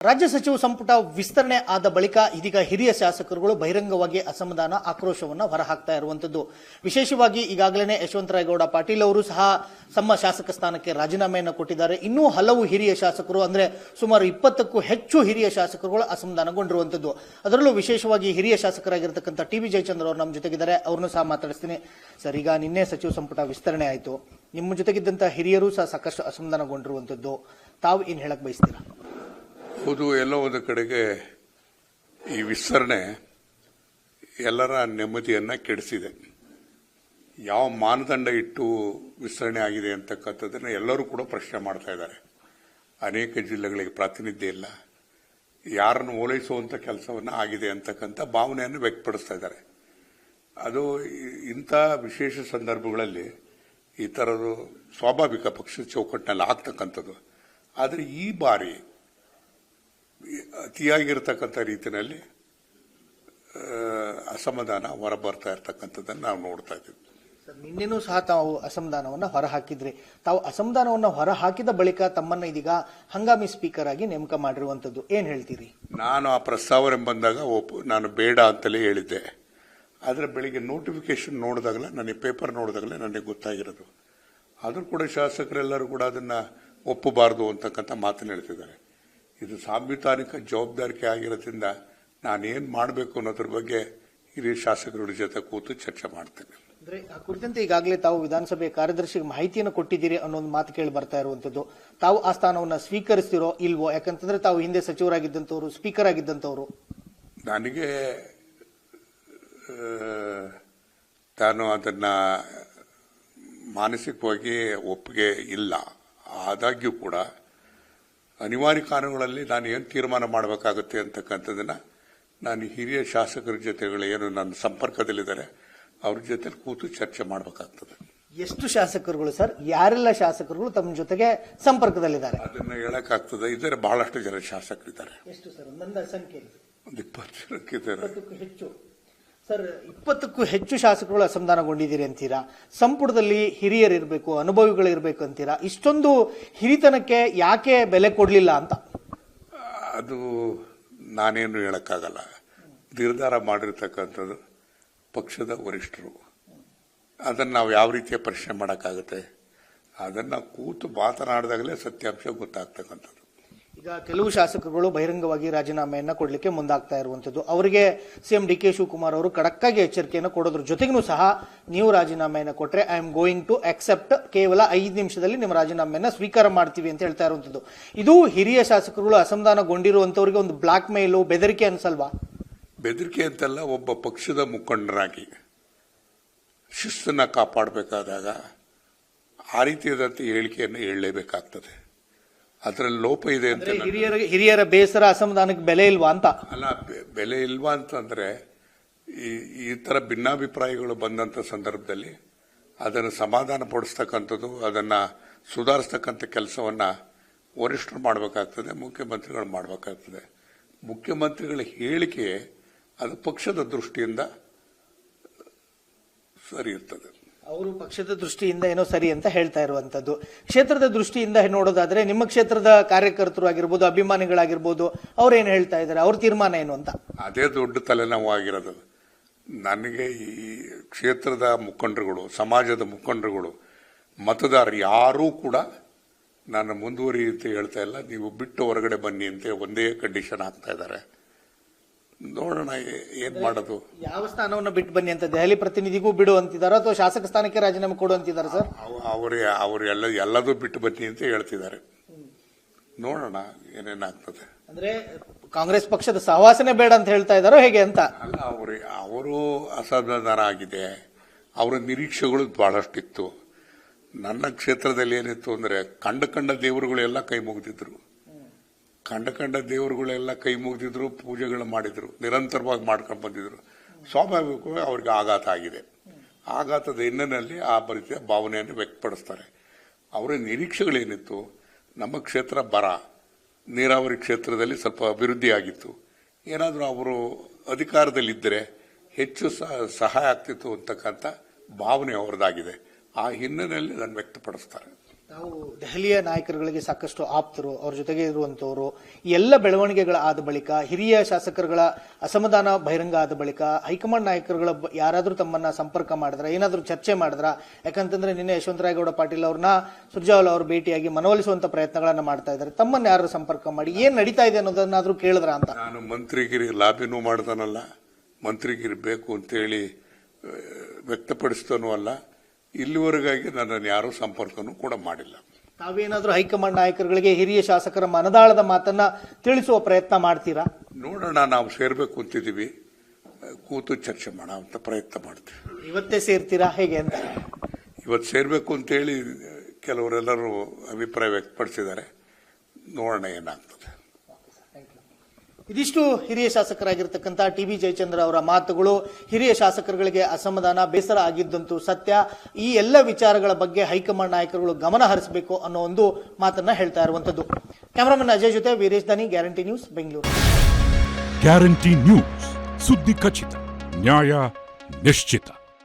ರಾಜ್ಯ ಸಚಿವ ಸಂಪುಟ ವಿಸ್ತರಣೆ ಆದ ಬಳಿಕ ಇದೀಗ ಹಿರಿಯ ಶಾಸಕರುಗಳು ಬಹಿರಂಗವಾಗಿ ಅಸಮಾಧಾನ ಆಕ್ರೋಶವನ್ನು ಹೊರಹಾಕ್ತಾ ಇರುವಂತದ್ದು. ವಿಶೇಷವಾಗಿ ಈಗಾಗಲೇ ಯಶವಂತರಾಯಗೌಡ ಪಾಟೀಲ್ ಅವರು ಸಹ ತಮ್ಮ ಶಾಸಕ ಸ್ಥಾನಕ್ಕೆ ರಾಜೀನಾಮೆಯನ್ನು ಕೊಟ್ಟಿದ್ದಾರೆ. ಇನ್ನೂ ಹಲವು ಹಿರಿಯ ಶಾಸಕರು ಅಂದ್ರೆ ಸುಮಾರು 20ಕ್ಕೂ ಹೆಚ್ಚು ಹಿರಿಯ ಶಾಸಕರುಗಳು ಅಸಮಾಧಾನಗೊಂಡಿರುವಂತದ್ದು. ಅದರಲ್ಲೂ ವಿಶೇಷವಾಗಿ ಹಿರಿಯ ಶಾಸಕರಾಗಿರ್ತಕ್ಕಂಥ ಟಿ.ಬಿ. ಜಯಚಂದ್ರ ಅವರು ನಮ್ಮ ಜೊತೆಗಿದ್ದಾರೆ. ಅವ್ರನ್ನು ಸಹ ಮಾತಾಡಿಸ್ತೀನಿ. ಸರ್, ಈಗ ನಿನ್ನೆ ಸಚಿವ ಸಂಪುಟ ವಿಸ್ತರಣೆ ಆಯಿತು. ನಿಮ್ಮ ಜೊತೆಗಿದ್ದಂಥ ಹಿರಿಯರು ಸಹ ಸಾಕಷ್ಟು ಅಸಮಾಧಾನಗೊಂಡಿರುವಂತದ್ದು. ತಾವು ಏನ್ ಹೇಳಕ್ ಬಯಸ್ತೀರಾ? ಹೌದು, ಎಲ್ಲೋ ಒಂದು ಕಡೆಗೆ ಈ ವಿಸ್ತರಣೆ ಎಲ್ಲರ ನೆಮ್ಮದಿಯನ್ನ ಕೆಡಿಸಿದೆ. ಯಾವ ಮಾನದಂಡ ಇಟ್ಟು ವಿಸ್ತರಣೆ ಆಗಿದೆ ಅಂತಕ್ಕಂಥದ್ದನ್ನ ಎಲ್ಲರೂ ಕೂಡ ಪ್ರಶ್ನೆ ಮಾಡ್ತಾ ಇದ್ದಾರೆ. ಅನೇಕ ಜಿಲ್ಲೆಗಳಿಗೆ ಪ್ರಾತಿನಿಧ್ಯ ಇಲ್ಲ, ಯಾರನ್ನು ಓಲೈಸುವಂತ ಕೆಲಸವನ್ನ ಆಗಿದೆ ಅಂತಕ್ಕಂಥ ಭಾವನೆಯನ್ನು ವ್ಯಕ್ತಪಡಿಸ್ತಾ ಇದ್ದಾರೆ. ಅದು ಇಂಥ ವಿಶೇಷ ಸಂದರ್ಭಗಳಲ್ಲಿ ಈ ಥರದ್ದು ಸ್ವಾಭಾವಿಕ ಪಕ್ಷದ ಚೌಕಟ್ಟಿನಲ್ಲಿ ಆಗ್ತಕ್ಕಂಥದ್ದು. ಆದರೆ ಈ ಬಾರಿ ಅತಿಯಾಗಿರ್ತಕ್ಕಂಥ ರೀತಿಯಲ್ಲಿ ಅಸಮಾಧಾನ ಹೊರಬರ್ತಾ ಇರ್ತಕ್ಕಂಥದ್ದನ್ನು ನಾವು ನೋಡ್ತಾ ಇದ್ದೀವಿ. ನಿನ್ನೆನೂ ಸಹ ತಾವು ಅಸಮಾಧಾನವನ್ನು ಹೊರಹಾಕಿದ್ರಿ. ತಾವು ಅಸಮಾಧಾನವನ್ನು ಹೊರಹಾಕಿದ ಬಳಿಕ ತಮ್ಮನ್ನ ಇದೀಗ ಹಂಗಾಮಿ ಸ್ಪೀಕರ್ ಆಗಿ ನೇಮಕ ಮಾಡಿರುವಂತದ್ದು, ಏನ್ ಹೇಳ್ತೀರಿ? ನಾನು ಆ ಪ್ರಸ್ತಾವನೆ ಬಂದಾಗ ನಾನು ಬೇಡ ಅಂತಲೇ ಹೇಳಿದ್ದೆ. ಆದರೆ ಬೆಳಿಗ್ಗೆ ನೋಟಿಫಿಕೇಶನ್ ನೋಡಿದಾಗಲೇ, ನನಗೆ ಪೇಪರ್ ನೋಡಿದಾಗಲೇ ನನಗೆ ಗೊತ್ತಾಗಿರೋದು. ಆದರೂ ಕೂಡ ಶಾಸಕರೆಲ್ಲರೂ ಕೂಡ ಅದನ್ನ ಒಪ್ಪಬಾರದು ಅಂತಕ್ಕಂಥ ಮಾತನ್ನು ಹೇಳ್ತಿದ್ದಾರೆ. ಇದು ಸಾಂವಿಧಾನಿಕ ಜವಾಬ್ದಾರಿಕೆ ಆಗಿರೋದ್ರಿಂದ ನಾನೇನ್ ಮಾಡಬೇಕು ಅನ್ನೋದ್ರ ಬಗ್ಗೆ ಹಿರಿಯ ಶಾಸಕರ ಜೊತೆ ಕೂತು ಚರ್ಚೆ ಮಾಡ್ತೇನೆ. ಅಂದ್ರೆ ಆ ಕುರಿತಂತೆ ಈಗಾಗಲೇ ತಾವು ವಿಧಾನಸಭೆ ಕಾರ್ಯದರ್ಶಿಗೆ ಮಾಹಿತಿಯನ್ನು ಕೊಟ್ಟಿದ್ದೀರಿ ಅನ್ನೋ ಮಾತು ಕೇಳಿ ಬರ್ತಾ ಇರುವಂತದ್ದು. ತಾವು ಆ ಸ್ಥಾನವನ್ನು ಸ್ವೀಕರಿಸ್ತಿರೋ ಇಲ್ವೋ? ಯಾಕಂತಂದ್ರೆ ತಾವು ಹಿಂದೆ ಸಚಿವರಾಗಿದ್ದಂಥವ್ರು, ಸ್ಪೀಕರ್ ಆಗಿದ್ದಂಥವ್ರು. ನನಗೆ ತಾನು ಅದನ್ನ ಮಾನಸಿಕವಾಗಿ ಒಪ್ಪಿಗೆ ಇಲ್ಲ. ಆದಾಗ್ಯೂ ಕೂಡ ಅನಿವಾರ್ಯ ಕಾರಣಗಳಲ್ಲಿ ನಾನು ಏನು ತೀರ್ಮಾನ ಮಾಡಬೇಕಾಗುತ್ತೆ ಅಂತಕ್ಕಂಥದ್ದನ್ನ ನಾನು ಹಿರಿಯ ಶಾಸಕರ ಜೊತೆಗಳು ಏನು ನನ್ನ ಸಂಪರ್ಕದಲ್ಲಿದ್ದಾರೆ ಅವ್ರ ಜೊತೆ ಕೂತು ಚರ್ಚೆ ಮಾಡಬೇಕಾಗ್ತದೆ. ಎಷ್ಟು ಶಾಸಕರುಗಳು ಸರ್? ಯಾರೆಲ್ಲ ಶಾಸಕರುಗಳು ತಮ್ಮ ಜೊತೆಗೆ ಸಂಪರ್ಕದಲ್ಲಿದ್ದಾರೆ? ಅದನ್ನ ಹೇಳಕ್ಕಾಗ್ತದೆ. ಇದ್ದಾರೆ, ಬಹಳಷ್ಟು ಜನ ಶಾಸಕರಿದ್ದಾರೆ. ಎಷ್ಟು ಸರ್? ನನ್ನ ಸಂಖ್ಯೆ ಒಂದು 20 ಜನಕ್ಕಿದ್ದಾರೆ. ಹೆಚ್ಚು ಸರ್. 20ಕ್ಕೂ ಹೆಚ್ಚು ಶಾಸಕರುಗಳು ಅಸಮಾಧಾನಗೊಂಡಿದ್ದೀರಿ ಅಂತೀರಾ? ಸಂಪುಟದಲ್ಲಿ ಹಿರಿಯರು ಇರಬೇಕು, ಅನುಭವಿಗಳು ಇರಬೇಕು ಅಂತೀರಾ? ಇಷ್ಟೊಂದು ಹಿರಿತನಕ್ಕೆ ಯಾಕೆ ಬೆಲೆ ಕೊಡಲಿಲ್ಲ ಅಂತ? ಅದು ನಾನೇನು ಹೇಳಕ್ಕಾಗಲ್ಲ. ನಿರ್ಧಾರ ಮಾಡಿರ್ತಕ್ಕಂಥದ್ದು ಪಕ್ಷದ ವರಿಷ್ಠರು. ಅದನ್ನು ನಾವು ಯಾವ ರೀತಿಯ ಪ್ರಶ್ನೆ ಮಾಡೋಕ್ಕಾಗುತ್ತೆ? ಅದನ್ನ ಕೂತು ಮಾತನಾಡಿದಾಗಲೇ ಸತ್ಯಾಂಶ ಗೊತ್ತಾಗ್ತಕ್ಕಂಥದ್ದು. ಈಗ ಕೆಲವು ಶಾಸಕರುಗಳು ಬಹಿರಂಗವಾಗಿ ರಾಜೀನಾಮೆಯನ್ನ ಕೊಡಲಿಕ್ಕೆ ಮುಂದಾಗ್ತಾ ಇರುವಂತದ್ದು. ಅವರಿಗೆ ಸಿಎಂ ಡಿ.ಕೆ. ಶಿವಕುಮಾರ್ ಅವರು ಖಡಕ್ಕಾಗಿ ಎಚ್ಚರಿಕೆಯನ್ನು ಕೊಡೋದ್ರ ಜೊತೆಗೂ ಸಹ ನೀವು ರಾಜೀನಾಮೆಯನ್ನು ಕೊಟ್ರೆ I am going to accept, ಕೇವಲ 5 ನಿಮಿಷದಲ್ಲಿ ನಿಮ್ಮ ರಾಜೀನಾಮೆಯನ್ನ ಸ್ವೀಕಾರ ಮಾಡ್ತೀವಿ ಅಂತ ಹೇಳ್ತಾ ಇರುವಂತದ್ದು. ಇದು ಹಿರಿಯ ಶಾಸಕರುಗಳು ಅಸಮಾಧಾನಗೊಂಡಿರುವಂತವರಿಗೆ ಒಂದು ಬ್ಲಾಕ್ ಮೇಲು, ಬೆದರಿಕೆ ಅನ್ಸಲ್ವಾ? ಬೆದರಿಕೆ ಅಂತಲ್ಲ, ಒಬ್ಬ ಪಕ್ಷದ ಮುಖಂಡರಾಗಿ ಶಿಸ್ತನ್ನ ಕಾಪಾಡಬೇಕಾದಾಗ ಆ ರೀತಿಯಾದಂಥ ಹೇಳಿಕೆಯನ್ನು ಹೇಳಲೇಬೇಕಾಗ್ತದೆ. ಅದರಲ್ಲಿ ಲೋಪ ಇದೆ ಅಂತ. ಹಿರಿಯರ ಬೇಸರ, ಅಸಮಾಧಾನಕ್ಕೆ ಬೆಲೆ ಇಲ್ವಾ ಅಂತ? ಅಲ್ಲ, ಬೆಲೆ ಇಲ್ವಾ ಅಂತಂದ್ರೆ ಈ ತರ ಭಿನ್ನಾಭಿಪ್ರಾಯಗಳು ಬಂದಂತ ಸಂದರ್ಭದಲ್ಲಿ ಅದನ್ನು ಸಮಾಧಾನ ಪಡಿಸ್ತಕ್ಕಂಥದ್ದು, ಅದನ್ನ ಸುಧಾರಿಸ್ತಕ್ಕಂಥ ಕೆಲಸವನ್ನ ವರಿಷ್ಠರು ಮಾಡಬೇಕಾಗ್ತದೆ, ಮುಖ್ಯಮಂತ್ರಿಗಳು ಮಾಡಬೇಕಾಗ್ತದೆ. ಮುಖ್ಯಮಂತ್ರಿಗಳ ಹೇಳಿಕೆ ಅದು ಪಕ್ಷದ ದೃಷ್ಟಿಯಿಂದ ಸರಿ ಇರ್ತದೆ. ಅವರು ಪಕ್ಷದ ದೃಷ್ಟಿಯಿಂದ ಏನೋ ಸರಿ ಅಂತ ಹೇಳ್ತಾ ಇರುವಂತದ್ದು. ಕ್ಷೇತ್ರದ ದೃಷ್ಟಿಯಿಂದ ನೋಡೋದಾದ್ರೆ ನಿಮ್ಮ ಕ್ಷೇತ್ರದ ಕಾರ್ಯಕರ್ತರು ಆಗಿರ್ಬೋದು, ಅಭಿಮಾನಿಗಳಾಗಿರ್ಬೋದು, ಅವ್ರೇನ್ ಹೇಳ್ತಾ ಇದ್ದಾರೆ? ಅವ್ರ ತೀರ್ಮಾನ ಏನು ಅಂತ? ಅದೇ ದೊಡ್ಡ ತಲೆನೋವಾಗಿರೋದು. ನನಗೆ ಈ ಕ್ಷೇತ್ರದ ಮುಖಂಡರುಗಳು, ಸಮಾಜದ ಮುಖಂಡರುಗಳು, ಮತದಾರರು ಯಾರೂ ಕೂಡ ನಾನು ಮುಂದುವರಿ ಅಂತ ಹೇಳ್ತಾ ಇಲ್ಲ. ನೀವು ಬಿಟ್ಟು ಹೊರಗಡೆ ಬನ್ನಿ ಅಂತ ಒಂದೇ ಕಂಡೀಷನ್ ಹಾಕ್ತಾ ಇದ್ದಾರೆ. ನೋಡೋಣ ಏನ್ ಮಾಡೋದು. ಯಾವ ಸ್ಥಾನವನ್ನು ಬಿಟ್ಟು ಬನ್ನಿ ಅಂತ ದೆಹಲಿ ಪ್ರತಿನಿಧಿಗೂ ಬಿಡು ಅಂತಿದಾರ ಅಥವಾ ಶಾಸಕ ಸ್ಥಾನಕ್ಕೆ ರಾಜೀನಾಮೆ ಕೊಡು ಅಂತಿದ್ದಾರೆ ಸರ್? ಅವರು ಎಲ್ಲದೂ ಬಿಟ್ಟು ಬನ್ನಿ ಅಂತ ಹೇಳ್ತಿದ್ದಾರೆ. ನೋಡೋಣ ಏನೇನಾಗ್ತದೆ. ಅಂದ್ರೆ ಕಾಂಗ್ರೆಸ್ ಪಕ್ಷದ ಸಹವಾಸನೆ ಬೇಡ ಅಂತ ಹೇಳ್ತಾ ಇದ್ದಾರೋ ಹೇಗೆ ಅಂತ? ಅಲ್ಲ, ಅವರು ಅಸಮಾಧಾನ ಆಗಿದೆ. ಅವರ ನಿರೀಕ್ಷೆಗಳು ಬಹಳಷ್ಟಿತ್ತು. ನನ್ನ ಕ್ಷೇತ್ರದಲ್ಲಿ ಏನಿತ್ತು ಅಂದ್ರೆ ಕಂಡ ದೇವರುಗಳೆಲ್ಲ ಕೈ ಮುಗಿದಿದ್ರು. ಕಂಡ ದೇವರುಗಳೆಲ್ಲ ಕೈ ಮುಗಿದಿದ್ರು, ಪೂಜೆಗಳು ಮಾಡಿದ್ರು, ನಿರಂತರವಾಗಿ ಮಾಡ್ಕೊಂಡು ಬಂದಿದ್ರು. ಸ್ವಾಭಾವಿಕವಾಗಿ ಅವ್ರಿಗೆ ಆಘಾತ ಆಗಿದೆ. ಆಘಾತದ ಹಿನ್ನೆಲೆಯಲ್ಲಿ ಆ ರೀತಿಯ ಭಾವನೆಯನ್ನು ವ್ಯಕ್ತಪಡಿಸ್ತಾರೆ. ಅವರ ನಿರೀಕ್ಷೆಗಳೇನಿತ್ತು, ನಮ್ಮ ಕ್ಷೇತ್ರ ಬರ, ನೀರಾವರಿ ಕ್ಷೇತ್ರದಲ್ಲಿ ಸ್ವಲ್ಪ ಅಭಿವೃದ್ಧಿ ಆಗಿತ್ತು, ಏನಾದರೂ ಅವರು ಅಧಿಕಾರದಲ್ಲಿದ್ದರೆ ಹೆಚ್ಚು ಸಹಾಯ ಆಗ್ತಿತ್ತು ಅಂತಕ್ಕಂಥ ಭಾವನೆ ಅವರದಾಗಿದೆ. ಆ ಹಿನ್ನೆಲೆಯಲ್ಲಿ ಅದನ್ನು ವ್ಯಕ್ತಪಡಿಸ್ತಾರೆ. ನಾವು ದೆಹಲಿಯ ನಾಯಕರುಗಳಿಗೆ ಸಾಕಷ್ಟು ಆಪ್ತರು, ಅವ್ರ ಜೊತೆಗೆ ಇರುವಂತವರು. ಈ ಎಲ್ಲ ಬೆಳವಣಿಗೆಗಳ ಆದ ಬಳಿಕ, ಹಿರಿಯ ಶಾಸಕರುಗಳ ಅಸಮಾಧಾನ ಬಹಿರಂಗ ಆದ ಬಳಿಕ ಹೈಕಮಾಂಡ್ ನಾಯಕರುಗಳ ಯಾರಾದ್ರೂ ತಮ್ಮನ್ನ ಸಂಪರ್ಕ ಮಾಡಿದ್ರ, ಏನಾದ್ರೂ ಚರ್ಚೆ ಮಾಡಿದ್ರ? ಯಾಕಂತಂದ್ರೆ ನಿನ್ನೆ ಯಶವಂತರಾಯಗೌಡ ಪಾಟೀಲ್ ಅವ್ರನ್ನ ಸುರ್ಜೇವಾಲಾ ಅವರು ಭೇಟಿಯಾಗಿ ಮನವೊಲಿಸುವಂತ ಪ್ರಯತ್ನಗಳನ್ನ ಮಾಡ್ತಾ ಇದ್ದಾರೆ. ತಮ್ಮನ್ನ ಯಾರು ಸಂಪರ್ಕ ಮಾಡಿ ಏನ್ ನಡೀತಾ ಇದೆ ಅನ್ನೋದನ್ನಾದ್ರೂ ಕೇಳಿದ್ರ ಅಂತ? ನಾನು ಮಂತ್ರಿಗಿರಿ ಲಾಬಿನೂ ಮಾಡ್ತಾನಲ್ಲ, ಮಂತ್ರಿಗಿರಿ ಬೇಕು ಅಂತೇಳಿ ವ್ಯಕ್ತಪಡಿಸ್ತಾನೂ ಅಲ್ಲ, ಇಲ್ಲಿವರೆಗಾಗಿ ನನ್ನನ್ನು ಯಾರೂ ಸಂಪರ್ಕನೂ ಕೂಡ ಮಾಡಿಲ್ಲ. ತಾವೇನಾದ್ರೂ ಹೈಕಮಾಂಡ್ ನಾಯಕರುಗಳಿಗೆ ಹಿರಿಯ ಶಾಸಕರ ಮನದಾಳದ ಮಾತನ್ನ ತಿಳಿಸುವ ಪ್ರಯತ್ನ ಮಾಡ್ತೀರಾ? ನೋಡೋಣ, ನಾವು ಸೇರ್ಬೇಕು ಅಂತಿದ್ದೀವಿ, ಕೂತು ಚರ್ಚೆ ಮಾಡೋ ಅಂತ ಪ್ರಯತ್ನ ಮಾಡ್ತೀವಿ. ಇವತ್ತೇ ಸೇರ್ತೀರಾ ಹೇಗೆ ಅಂತ? ಇವತ್ತು ಸೇರ್ಬೇಕು ಅಂತೇಳಿ ಕೆಲವರೆಲ್ಲರೂ ಅಭಿಪ್ರಾಯ ವ್ಯಕ್ತಪಡಿಸಿದ್ದಾರೆ. ನೋಡೋಣ ಏನಾಗ್ತದೆ. ಇದಿಷ್ಟು ಹಿರಿಯ ಶಾಸಕರಾಗಿರ್ತಕ್ಕಂಥ ಟಿ.ಬಿ. ಜಯಚಂದ್ರ ಅವರ ಮಾತುಗಳು. ಹಿರಿಯ ಶಾಸಕರುಗಳಿಗೆ ಅಸಮಾಧಾನ, ಬೇಸರ ಆಗಿದ್ದಂತೂ ಸತ್ಯ. ಈ ಎಲ್ಲ ವಿಚಾರಗಳ ಬಗ್ಗೆ ಹೈಕಮಾಂಡ್ ನಾಯಕರುಗಳು ಗಮನ ಹರಿಸಬೇಕು ಅನ್ನೋ ಒಂದು ಮಾತನ್ನ ಹೇಳ್ತಾ ಇರುವಂತದ್ದು. ಕ್ಯಾಮರಾಮನ್ ಅಜಯ್ ಜೊತೆ ವೀರೇಶ್ ದಾನಿ, guarantee news, Bengaluru. Guarantee news, ಸುದ್ದಿ ಖಚಿತ, ನ್ಯಾಯ ನಿಶ್ಚಿತ.